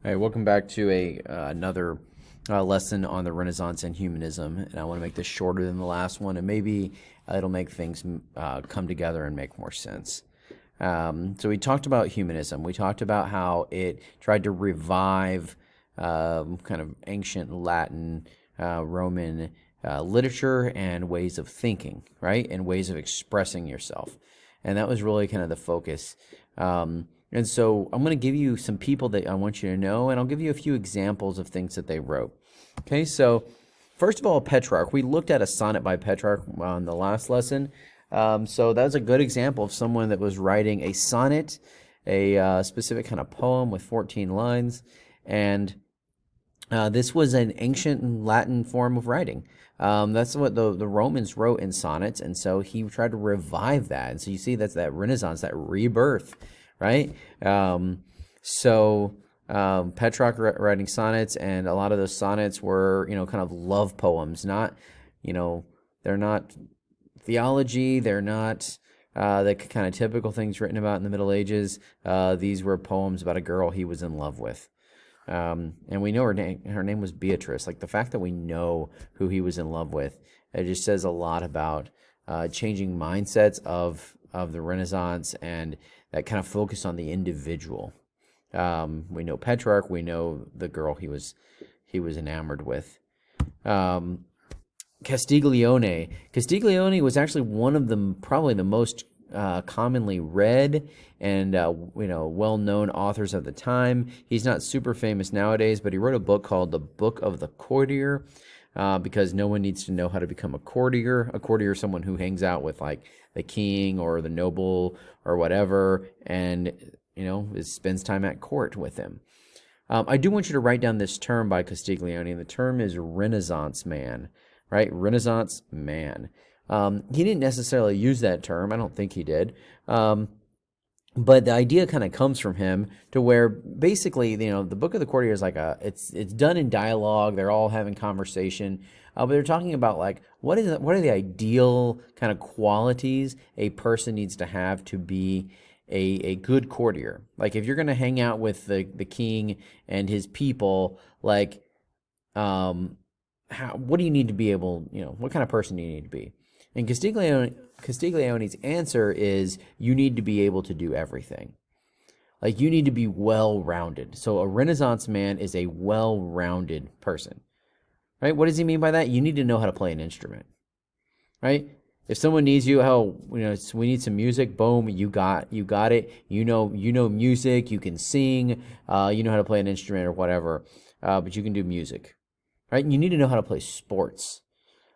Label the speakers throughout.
Speaker 1: Hey, welcome back to another lesson on the Renaissance and humanism, and I want to make this shorter than the last one, and maybe it'll make things come together and make more sense. So we talked about humanism. We talked about how it tried to revive kind of ancient Latin, Roman literature and ways of thinking, right, and ways of expressing yourself, and that was really kind of the focus. And so I'm going to give you some people that I want you to know, and I'll give you a few examples of things that they wrote. Okay, so first of all, Petrarch. We looked at a sonnet by Petrarch on the last lesson. So that was a good example of someone that was writing a sonnet, a specific kind of poem with 14 lines. And this was an ancient Latin form of writing. That's what the Romans wrote in sonnets, and so he tried to revive that. And so you see that's that Renaissance, that rebirth, right? Petrarch writing sonnets, and a lot of those sonnets were, kind of love poems. Not, they're not theology. They're not the kind of typical things written about in the Middle Ages. These were poems about a girl he was in love with. And we know her name was Beatrice. Like, the fact that we know who he was in love with, it just says a lot about changing mindsets of the Renaissance and that kind of focus on the individual. We know Petrarch. We know the girl he was enamored with. Castiglione. Castiglione was actually one of the probably the most commonly read and well-known authors of the time. He's not super famous nowadays, but he wrote a book called The Book of the Courtier, because no one needs to know how to become a courtier. A courtier is someone who hangs out with like the king or the noble or whatever, and spends time at court with him. I do want you to write down this term by Castiglione. The term is Renaissance man, right? Renaissance man. He didn't necessarily use that term. I don't think he did. But the idea kind of comes from him, to where basically, the Book of the Courtier is like it's done in dialogue. They're all having conversation, but they're talking about like what are the ideal kind of qualities a person needs to have to be a good courtier. Like, if you're going to hang out with the king and his people, like, what do you need to be able, what kind of person do you need to be? And Castiglione's answer is, you need to be able to do everything. Like, you need to be well-rounded. So a Renaissance man is a well-rounded person, right? What does he mean by that? You need to know how to play an instrument, right? If someone needs you, we need some music. Boom, you got it. You know music. You can sing. You know how to play an instrument or whatever. But you can do music, right? You need to know how to play sports.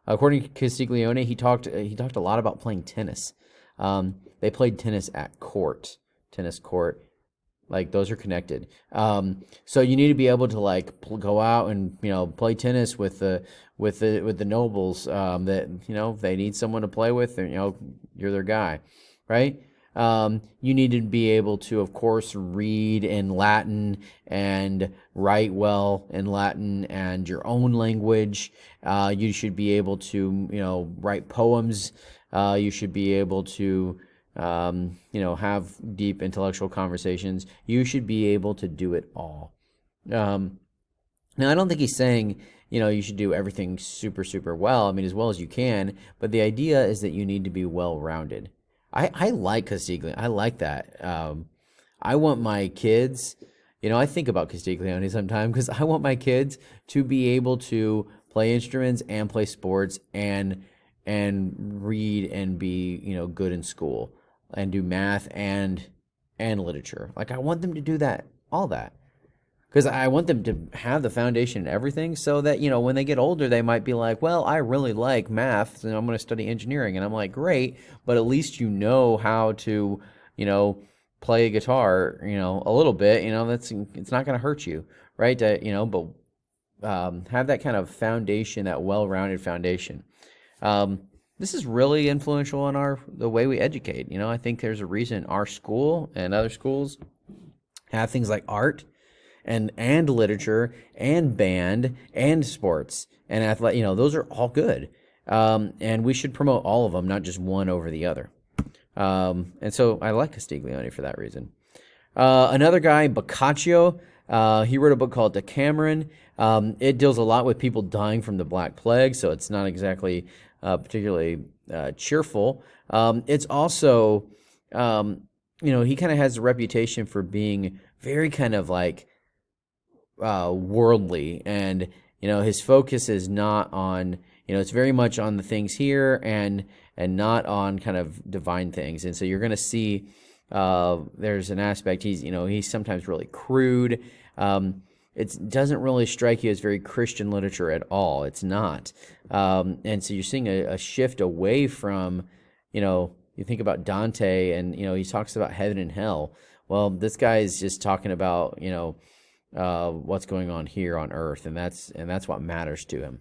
Speaker 1: According to Castiglione, he talked a lot about playing tennis. They played tennis at court, tennis court. Like, those are connected. So you need to be able to go out and play tennis with the nobles that they need someone to play with. And, you're their guy, right? You need to be able to, of course, read in Latin and write well in Latin and your own language. You should be able to, write poems. You should be able to, have deep intellectual conversations. You should be able to do it all. Now, I don't think he's saying, you should do everything super, super well. I mean, as well as you can. But the idea is that you need to be well-rounded. I like Castiglione. I like that. I want my kids, I think about Castiglione sometimes, because I want my kids to be able to play instruments and play sports and read and be, good in school and do math and literature. Like, I want them to do that, all that. Because I want them to have the foundation in everything, so that, when they get older, they might be like, well, I really like math, and I'm going to study engineering. And I'm like, great, but at least you know how to, play a guitar, a little bit, it's not going to hurt you, right? But have that kind of foundation, that well-rounded foundation. This is really influential in the way we educate. I think there's a reason our school and other schools have things like art and literature and band and sports and athletic. Those are all good, and we should promote all of them, not just one over the other. And so I like Castiglione for that reason. Another guy, Boccaccio. He wrote a book called Decameron. It deals a lot with people dying from the Black Plague, so it's not exactly particularly cheerful. It's also, he kind of has a reputation for being very kind of like worldly, and his focus is not on, it's very much on the things here and not on kind of divine things. And so you're going to see there's an aspect, he's sometimes really crude. It doesn't really strike you as very Christian literature at all. It's not. And so you're seeing a shift away from, you think about Dante, and he talks about heaven and hell. Well, this guy is just talking about what's going on here on earth, and that's what matters to him.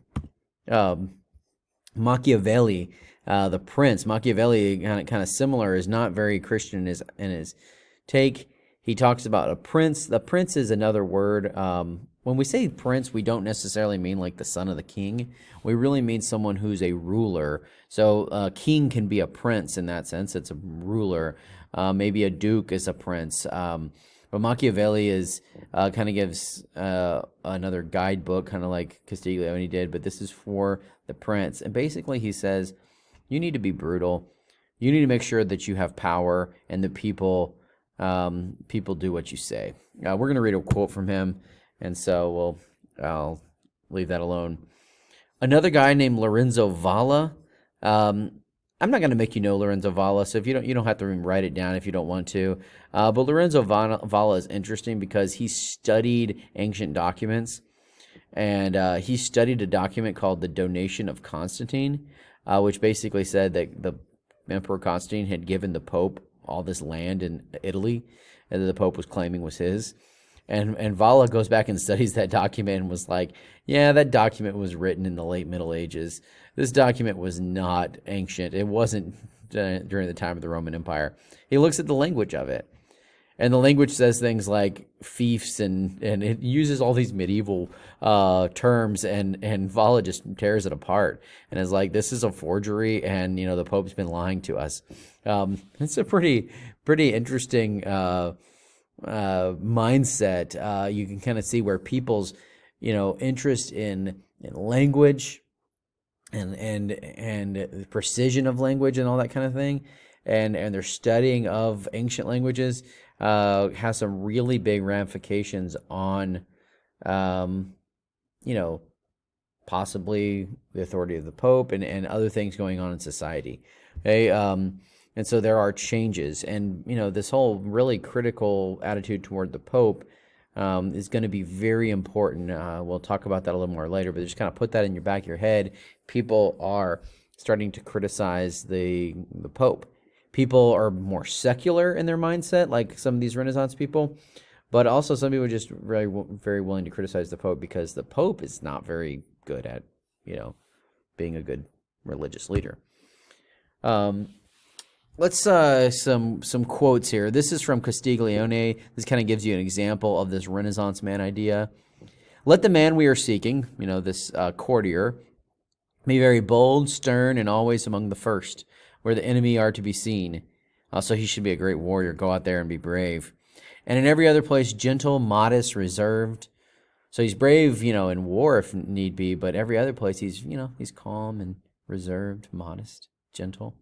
Speaker 1: Machiavelli, the Prince. Machiavelli, kind of similar, is not very Christian in his take. He talks about a prince. The prince is another word. When we say prince, we don't necessarily mean like the son of the king. We really mean someone who's a ruler. So a king can be a prince in that sense. It's a ruler. Maybe a duke is a prince. But Machiavelli is kind of gives another guidebook, kind of like Castiglione did, but this is for the prince. And basically he says, you need to be brutal. You need to make sure that you have power and the people do what you say. We're going to read a quote from him, and so I'll leave that alone. Another guy named Lorenzo Valla. I'm not going to make you know Lorenzo Valla, so if you don't have to write it down if you don't want to. But Lorenzo Valla is interesting because he studied ancient documents, and he studied a document called the Donation of Constantine, which basically said that the Emperor Constantine had given the Pope all this land in Italy, and that the Pope was claiming was his. And Valla goes back and studies that document and was like, yeah, that document was written in the late Middle Ages. This document was not ancient. It wasn't during the time of the Roman Empire. He looks at the language of it. And the language says things like fiefs, and it uses all these medieval terms, and Valla just tears it apart and is like, this is a forgery, and the Pope's been lying to us. It's a pretty interesting mindset. You can kind of see where people's interest in language and precision of language and all that kind of thing, and their studying of ancient languages has some really big ramifications on possibly the authority of the Pope and other things going on in society. Okay. And so there are changes, and this whole really critical attitude toward the Pope is going to be very important. We'll talk about that a little more later, but just kind of put that in your back of your head. People are starting to criticize the Pope. People are more secular in their mindset, like some of these Renaissance people, but also some people are just very, very willing to criticize the Pope because the Pope is not very good at being a good religious leader. Let's some quotes here. This is from Castiglione. This kind of gives you an example of this Renaissance man idea. Let the man we are seeking, this courtier, be very bold, stern, and always among the first, where the enemy are to be seen. So he should be a great warrior. Go out there and be brave. And in every other place, gentle, modest, reserved. So he's brave, in war if need be, but every other place he's calm and reserved, modest, gentle.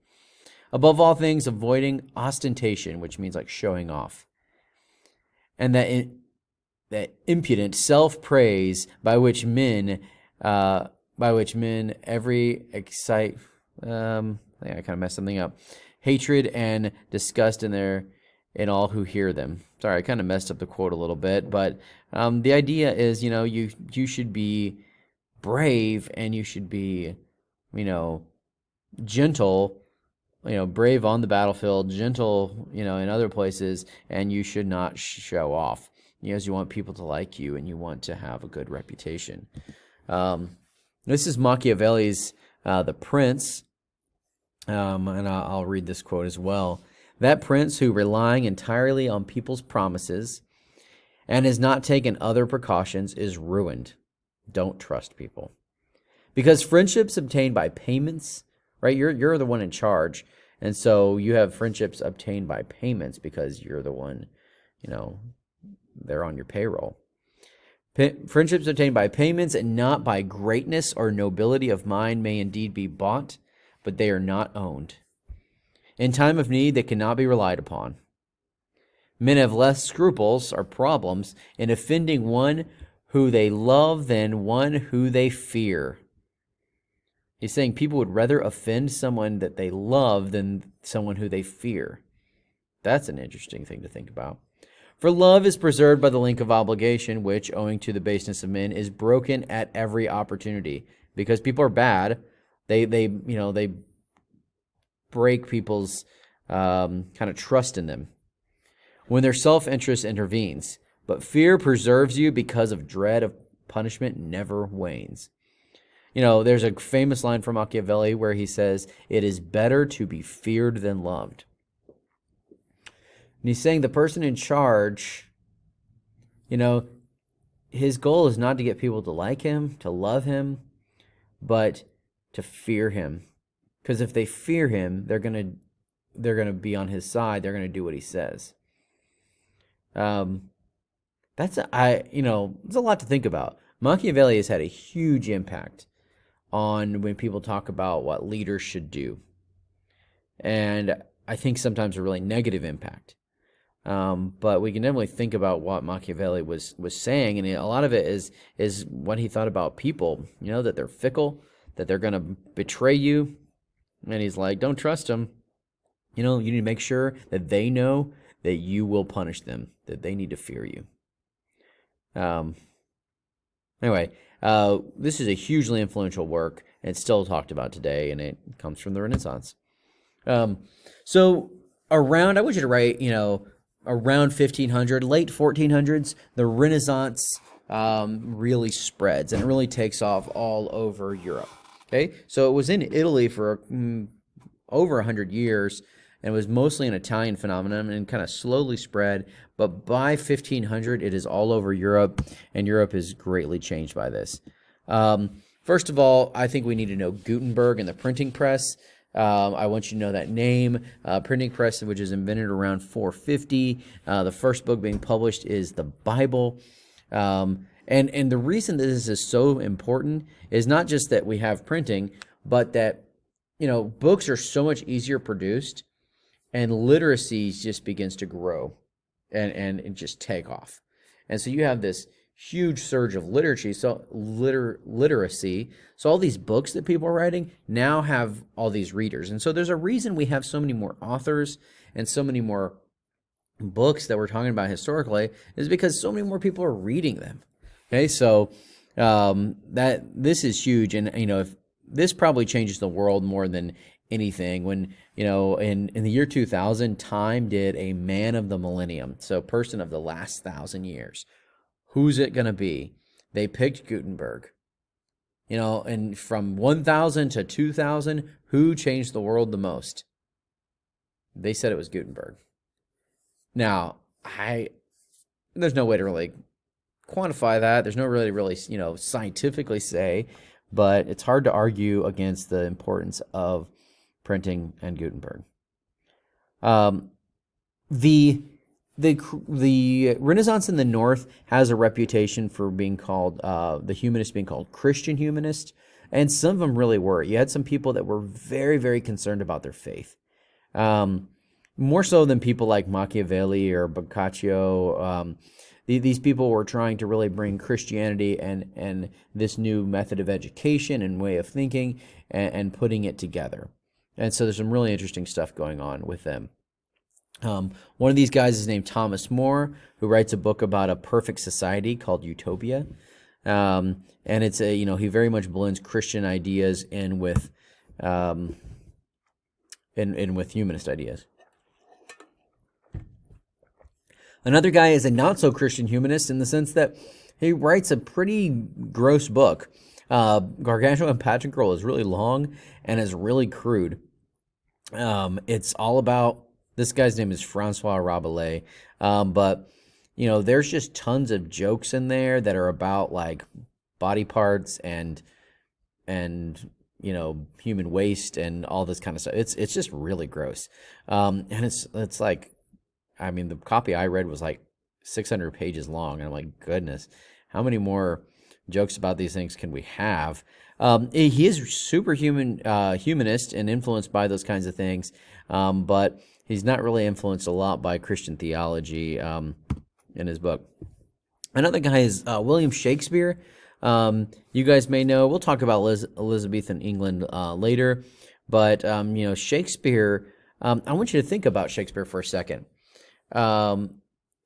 Speaker 1: Above all things, avoiding ostentation, which means like showing off, and that impudent self-praise by which men every excite. I think I kind of messed something up. Hatred and disgust in all who hear them. Sorry, I kind of messed up the quote a little bit, but the idea is, you should be brave, and you should be, gentle. Brave on the battlefield, gentle, in other places, and you should not show off, as you want people to like you and you want to have a good reputation. This is Machiavelli's The Prince, and I'll read this quote as well. That prince who, relying entirely on people's promises and has not taken other precautions, is ruined. Don't trust people. Because friendships obtained by payments, right? You're the one in charge. And so you have friendships obtained by payments because you're the one, they're on your payroll. Friendships obtained by payments and not by greatness or nobility of mind may indeed be bought, but they are not owned. In time of need, they cannot be relied upon. Men have less scruples or problems in offending one who they love than one who they fear. He's saying people would rather offend someone that they love than someone who they fear. That's an interesting thing to think about. For love is preserved by the link of obligation, which, owing to the baseness of men, is broken at every opportunity. Because people are bad, they break people's kind of trust in them when their self-interest intervenes. But fear preserves you because of dread of punishment never wanes. There's a famous line from Machiavelli where he says, "It is better to be feared than loved." And he's saying the person in charge, his goal is not to get people to like him, to love him, but to fear him. Because if they fear him, they're gonna be on his side. They're gonna do what he says. It's a lot to think about. Machiavelli has had a huge impact on when people talk about what leaders should do, and I think sometimes a really negative impact. But we can definitely think about what Machiavelli was saying, and a lot of it is what he thought about people. That they're fickle, that they're going to betray you, and he's like, don't trust them. You need to make sure that they know that you will punish them, that they need to fear you. Anyway, this is a hugely influential work, and it's still talked about today, and it comes from the Renaissance. So I want you to write, around 1500, late 1400s, the Renaissance really spreads, and it really takes off all over Europe. Okay, so it was in Italy for over 100 years, and it was mostly an Italian phenomenon and kind of slowly spread. But by 1500, it is all over Europe, and Europe is greatly changed by this. First of all, I think we need to know Gutenberg and the printing press. I want you to know that name. Printing press, which is invented around 450. The first book being published is the Bible. And the reason that this is so important is not just that we have printing, but that, books are so much easier produced, and literacy just begins to grow and just take off. And so you have this huge surge of literacy. So all these books that people are writing now have all these readers. And so there's a reason we have so many more authors and so many more books that we're talking about historically, is because so many more people are reading them. Okay, so that this is huge, and if this probably changes the world more than anything. When in the year 2000, Time did a man of the millennium, so person of the last 1,000 years. Who's it gonna be? They picked Gutenberg. And from 1,000 to 2,000, who changed the world the most? They said it was Gutenberg. Now, there's no way to really quantify that. There's no really, scientifically say, but it's hard to argue against the importance of printing and Gutenberg. The Renaissance in the North has a reputation for being called, the humanists being called Christian humanists, and some of them really were. You had some people that were very, very concerned about their faith. More so than people like Machiavelli or Boccaccio. These people were trying to really bring Christianity and this new method of education and way of thinking and putting it together. And so there's some really interesting stuff going on with them. One of these guys is named Thomas More, who writes a book about a perfect society called Utopia. And it's he very much blends Christian ideas in with with humanist ideas. Another guy is a not-so-Christian humanist in the sense that he writes a pretty gross book. Gargantua Patricule is really long and is really crude. It's all about, this guy's name is Francois Rabelais, but there's just tons of jokes in there that are about like body parts and human waste and all this kind of stuff. It's just really gross, and it's like, the copy I read was like 600 pages long, and I'm like, goodness. how many more jokes about these things can we have? He is humanist and influenced by those kinds of things, but he's not really influenced a lot by Christian theology in his book. Another guy is William Shakespeare. You guys may know, we'll talk about Elizabethan England later, but Shakespeare, I want you to think about Shakespeare for a second. I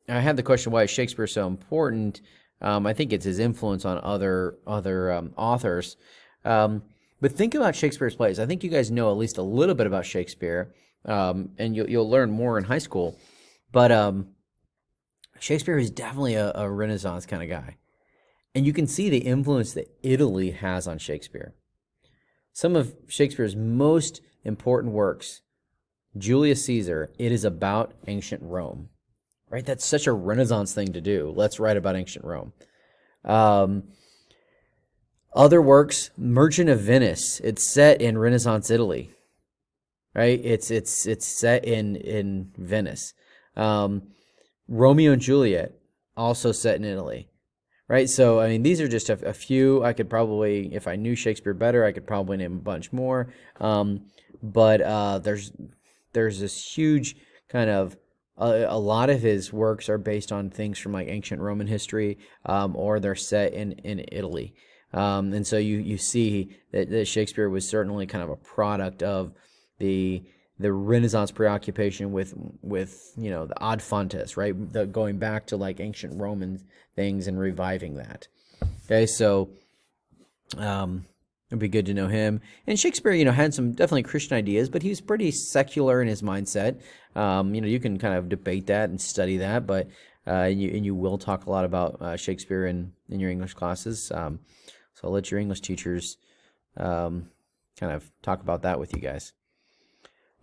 Speaker 1: had the question, why is Shakespeare so important? I think it's his influence on other authors. But think about Shakespeare's plays. I think you guys know at least a little bit about Shakespeare, and you'll learn more in high school. But Shakespeare is definitely a Renaissance kind of guy. And you can see the influence that Italy has on Shakespeare. Some of Shakespeare's most important works, Julius Caesar, it is about ancient Rome, right? That's such a Renaissance thing to do. Let's write about ancient Rome. Other works, Merchant of Venice, it's set in Renaissance Italy, right? It's set in Venice. Romeo and Juliet, also set in Italy. Right, so I mean, these are just a few. I could probably, if I knew Shakespeare better, I could probably name a bunch more. But there's this huge kind of a lot of his works are based on things from like ancient Roman history, or they're set in Italy. And so you see that Shakespeare was certainly kind of a product of the Renaissance preoccupation with the ad fontes, right? Going back to like ancient Roman things and reviving that. Okay, so it'd be good to know him. And Shakespeare, had some definitely Christian ideas, but he was pretty secular in his mindset. You can kind of debate that and study that, but you will talk a lot about Shakespeare in your English classes. So I'll let your English teachers kind of talk about that with you guys.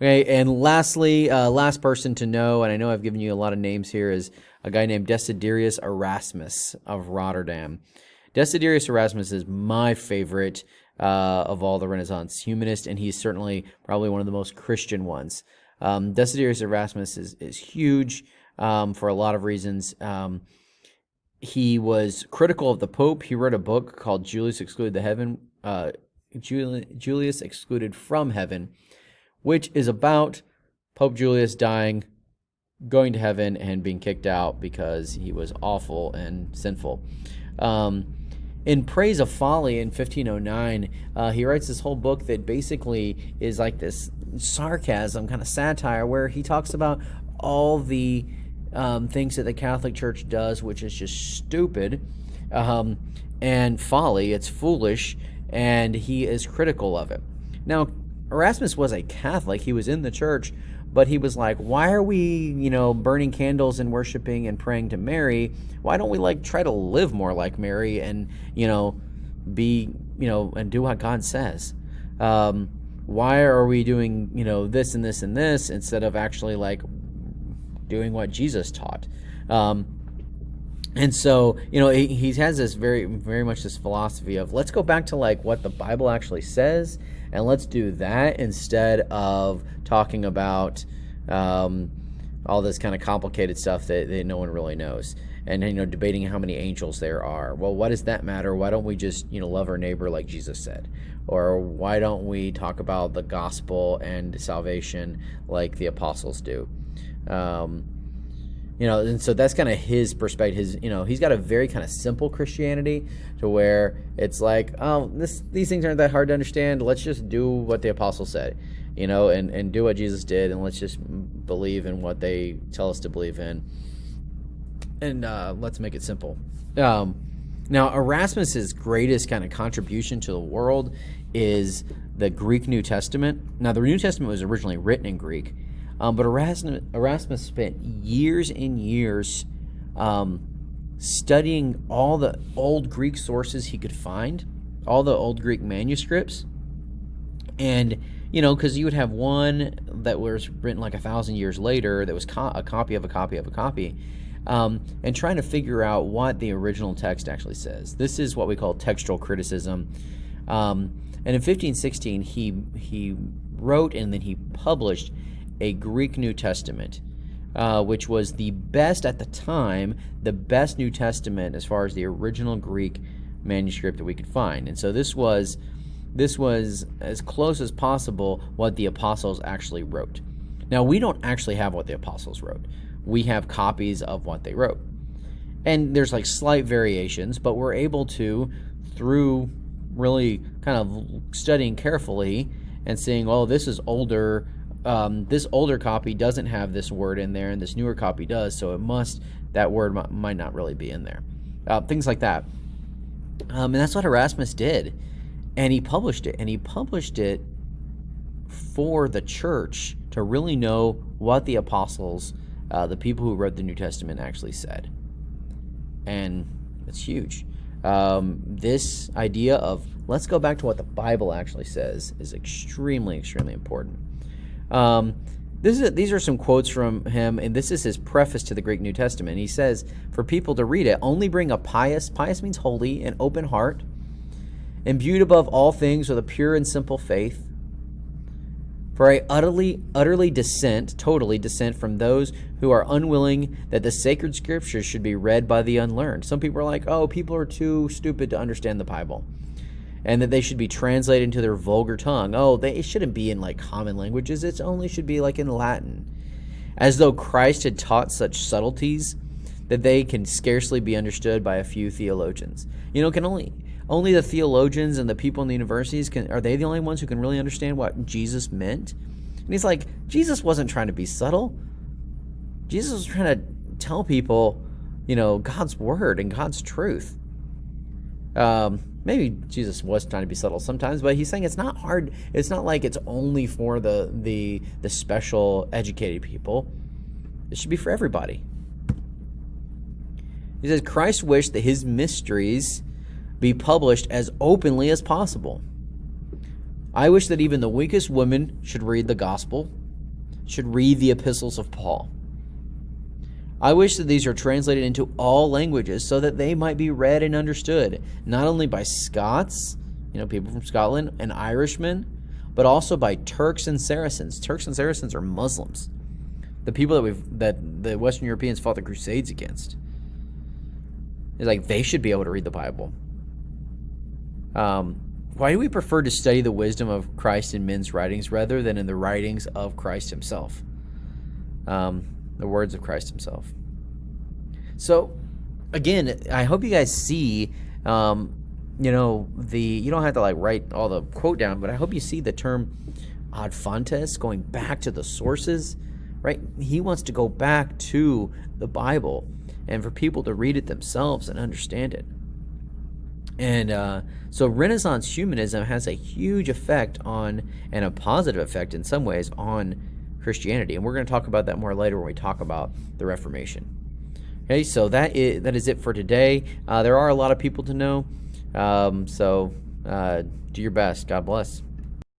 Speaker 1: Okay, and lastly, last person to know, and I know I've given you a lot of names here, is a guy named Desiderius Erasmus of Rotterdam. Desiderius Erasmus is my favorite of all the Renaissance humanists, and he's certainly probably one of the most Christian ones. Desiderius Erasmus is huge for a lot of reasons. He was critical of the Pope. He wrote a book called Julius Excluded from Heaven, which is about Pope Julius dying, going to heaven, and being kicked out because he was awful and sinful. In Praise of Folly in 1509, he writes this whole book that basically is like this sarcasm, kind of satire, where he talks about all the things that the Catholic Church does, which is just stupid, and folly, it's foolish, and he is critical of it. Now, Erasmus was a Catholic. He was in the church, but he was like, why are we, burning candles and worshiping and praying to Mary? Why don't we try to live more like Mary and, be, and do what God says? Why are we doing, this and this and this instead of actually doing what Jesus taught? And so, he has this very, very much this philosophy of let's go back to what the Bible actually says, and let's do that instead of talking about all this kind of complicated stuff that no one really knows. And, debating how many angels there are. Well, what does that matter? Why don't we just, love our neighbor like Jesus said? Or why don't we talk about the gospel and salvation like the apostles do? And so that's kind of his perspective. He's got a very kind of simple Christianity to where it's these things aren't that hard to understand. Let's just do what the apostles said, and do what Jesus did, and let's just believe in what they tell us to believe in, and let's make it simple. Now, Erasmus's greatest kind of contribution to the world is the Greek New Testament. Now, the New Testament was originally written in Greek. But Erasmus spent years and years studying all the old Greek sources he could find, all the old Greek manuscripts. And, because you would have one that was written 1,000 years later that was a copy of a copy of a copy, and trying to figure out what the original text actually says. This is what we call textual criticism. And in 1516, he wrote and then he published a Greek New Testament. which was the best at the time, the best New Testament as far as the original Greek manuscript that we could find. And so this was as close as possible what the apostles actually wrote. Now, we don't actually have what the apostles wrote. We have copies of what they wrote. And there's like slight variations, but we're able to, through really kind of studying carefully and seeing, oh, this is older, this older copy doesn't have this word in there, and this newer copy does, so that word might not really be in there. Things like that. And that's what Erasmus did. And he published it. And he published it for the church to really know what the apostles, the people who wrote the New Testament, actually said. And it's huge. This idea of let's go back to what the Bible actually says is extremely, extremely important. These are some quotes from him, and this is his preface to the Greek New Testament. He says, for people to read it, only bring a pious means holy, and open heart, imbued above all things with a pure and simple faith. For I totally dissent from those who are unwilling that the sacred scriptures should be read by the unlearned. Some people are like, oh, people are too stupid to understand the Bible, and that they should be translated into their vulgar tongue. Oh, it shouldn't be in like common languages. It only should be like in Latin. As though Christ had taught such subtleties that they can scarcely be understood by a few theologians. Can only the theologians and the people in the universities are they the only ones who can really understand what Jesus meant? And he's like, Jesus wasn't trying to be subtle. Jesus was trying to tell people, God's word and God's truth. Maybe Jesus was trying to be subtle sometimes, but he's saying it's not hard. It's not like it's only for the special educated people. It should be for everybody. He says, Christ wished that his mysteries be published as openly as possible. I wish that even the weakest women should read the gospel, should read the epistles of Paul. I wish that these are translated into all languages so that they might be read and understood, not only by Scots, people from Scotland, and Irishmen, but also by Turks and Saracens. Turks and Saracens are Muslims, the people that the Western Europeans fought the Crusades against. It's like they should be able to read the Bible. Why do we prefer to study the wisdom of Christ in men's writings rather than in the writings of Christ himself? The words of Christ himself. So, again, I hope you guys see, you don't have to write all the quote down, but I hope you see the term ad fontes, going back to the sources, right? He wants to go back to the Bible and for people to read it themselves and understand it. And so Renaissance humanism has a huge effect on, and a positive effect in some ways, on Christianity. And we're going to talk about that more later when we talk about the Reformation. Okay, so that is it for today. There are a lot of people to know. So do your best. God bless.